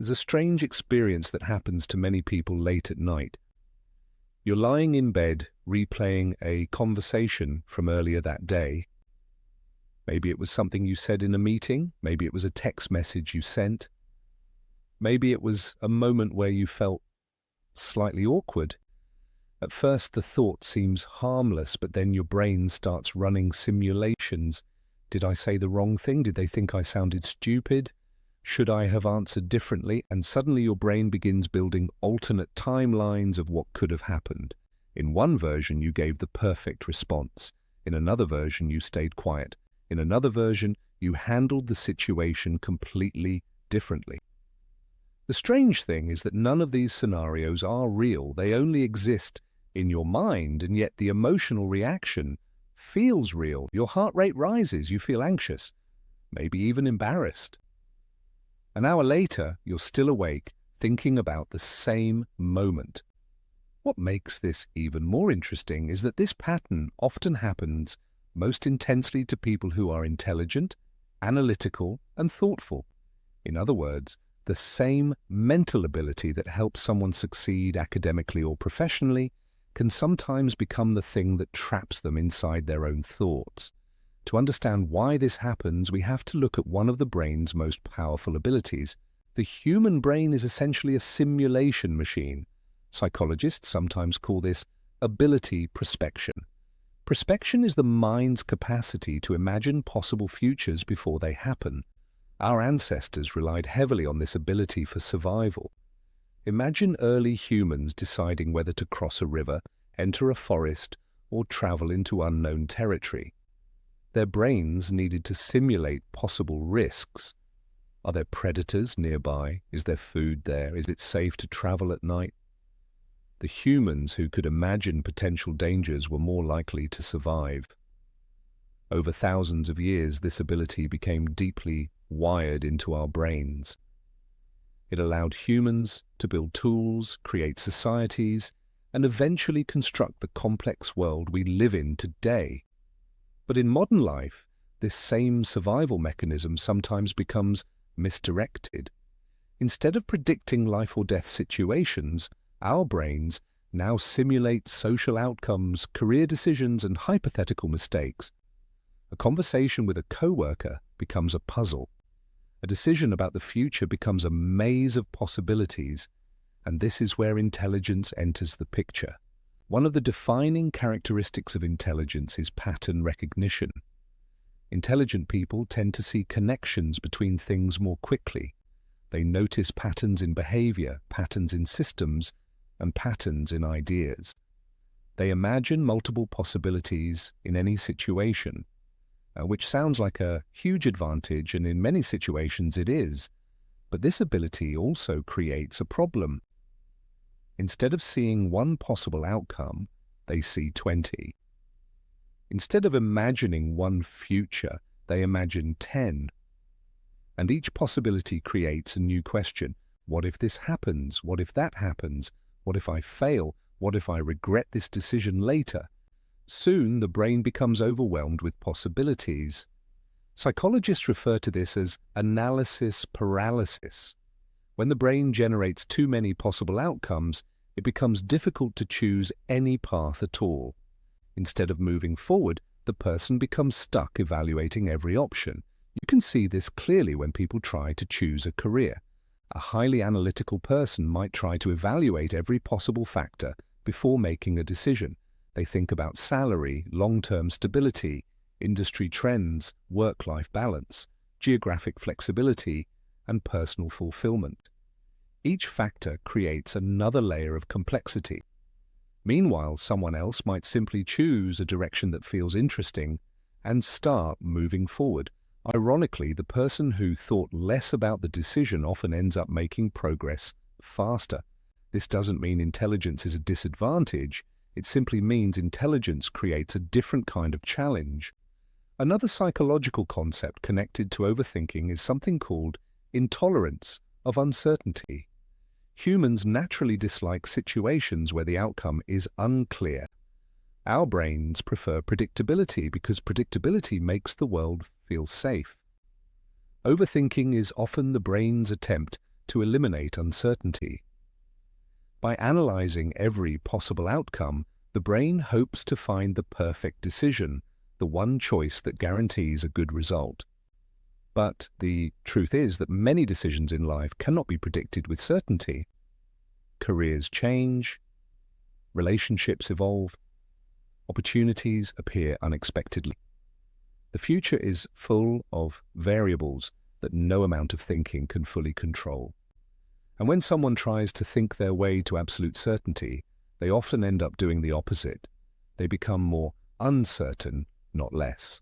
There's a strange experience that happens to many people late at night. You're lying in bed, replaying a conversation from earlier that day. Maybe it was something you said in a meeting. Maybe it was a text message you sent. Maybe it was a moment where you felt slightly awkward. At first, the thought seems harmless, but then your brain starts running simulations. Did I say the wrong thing? Did they think I sounded stupid? Should I have answered differently? And suddenly your brain begins building alternate timelines of what could have happened. In one version, you gave the perfect response. In another version, you stayed quiet. In another version, you handled the situation completely differently. The strange thing is that none of these scenarios are real. They only exist in your mind, and yet the emotional reaction feels real. Your heart rate rises, you feel anxious, maybe even embarrassed. An hour later, you're still awake, thinking about the same moment. What makes this even more interesting is that this pattern often happens most intensely to people who are intelligent, analytical, and thoughtful. In other words, the same mental ability that helps someone succeed academically or professionally can sometimes become the thing that traps them inside their own thoughts. To understand why this happens, we have to look at one of the brain's most powerful abilities. The human brain is essentially a simulation machine. Psychologists sometimes call this ability prospection. Prospection is the mind's capacity to imagine possible futures before they happen. Our ancestors relied heavily on this ability for survival. Imagine early humans deciding whether to cross a river, enter a forest, or travel into unknown territory. Their brains needed to simulate possible risks. Are there predators nearby? Is there food there? Is it safe to travel at night? The humans who could imagine potential dangers were more likely to survive. Over thousands of years, this ability became deeply wired into our brains. It allowed humans to build tools, create societies, and eventually construct the complex world we live in today. But in modern life, this same survival mechanism sometimes becomes misdirected. Instead of predicting life or death situations, our brains now simulate social outcomes, career decisions, and hypothetical mistakes. A conversation with a coworker becomes a puzzle. A decision about the future becomes a maze of possibilities, and this is where intelligence enters the picture. One of the defining characteristics of intelligence is pattern recognition. Intelligent people tend to see connections between things more quickly. They notice patterns in behavior, patterns in systems, and patterns in ideas. They imagine multiple possibilities in any situation, which sounds like a huge advantage, and in many situations it is. But this ability also creates a problem. Instead of seeing one possible outcome, they see 20. Instead of imagining one future, they imagine 10. And each possibility creates a new question. What if this happens? What if that happens? What if I fail? What if I regret this decision later? Soon, the brain becomes overwhelmed with possibilities. Psychologists refer to this as analysis paralysis. When the brain generates too many possible outcomes, it becomes difficult to choose any path at all. Instead of moving forward, the person becomes stuck evaluating every option. You can see this clearly when people try to choose a career. A highly analytical person might try to evaluate every possible factor before making a decision. They think about salary, long-term stability, industry trends, work-life balance, geographic flexibility, and personal fulfillment. Each factor creates another layer of complexity. Meanwhile, someone else might simply choose a direction that feels interesting and start moving forward. Ironically, the person who thought less about the decision often ends up making progress faster. This doesn't mean intelligence is a disadvantage. It simply means intelligence creates a different kind of challenge. Another psychological concept connected to overthinking is something called intolerance of uncertainty. Humans naturally dislike situations where the outcome is unclear. Our brains prefer predictability because predictability makes the world feel safe. Overthinking is often the brain's attempt to eliminate uncertainty. By analyzing every possible outcome, the brain hopes to find the perfect decision, the one choice that guarantees a good result. But the truth is that many decisions in life cannot be predicted with certainty. Careers change, relationships evolve, opportunities appear unexpectedly. The future is full of variables that no amount of thinking can fully control. And when someone tries to think their way to absolute certainty, they often end up doing the opposite. They become more uncertain, not less.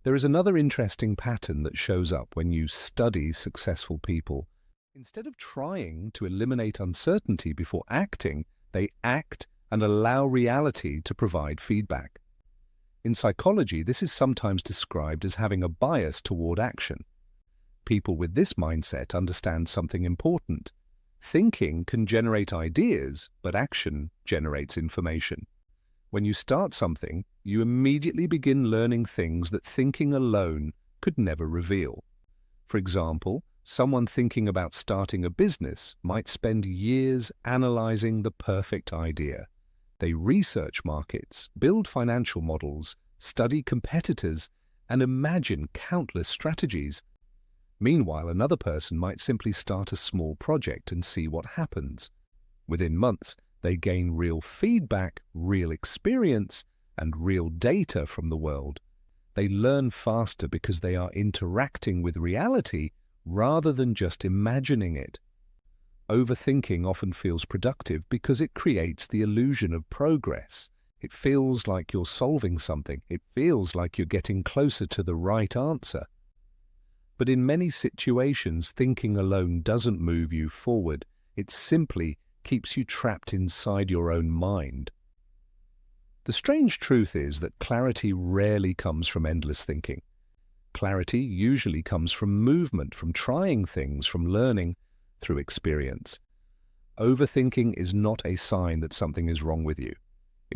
There is another interesting pattern that shows up when you study successful people. Instead of trying to eliminate uncertainty before acting, they act and allow reality to provide feedback. In psychology, this is sometimes described as having a bias toward action. People with this mindset understand something important. Thinking can generate ideas, but action generates information. When you start something, you immediately begin learning things that thinking alone could never reveal. For example, someone thinking about starting a business might spend years analyzing the perfect idea. They research markets, build financial models, study competitors, and imagine countless strategies. Meanwhile, another person might simply start a small project and see what happens. Within months, they gain real feedback, real experience, and real data from the world. They learn faster because they are interacting with reality rather than just imagining it. Overthinking often feels productive because it creates the illusion of progress. It feels like you're solving something. It feels like you're getting closer to the right answer. But in many situations, thinking alone doesn't move you forward. It simply keeps you trapped inside your own mind. The strange truth is that clarity rarely comes from endless thinking. Clarity usually comes from movement, from trying things, from learning through experience. Overthinking is not a sign that something is wrong with you.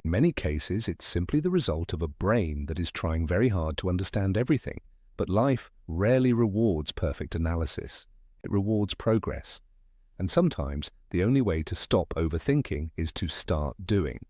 In many cases, it's simply the result of a brain that is trying very hard to understand everything. But life rarely rewards perfect analysis. It rewards progress. And sometimes the only way to stop overthinking is to start doing.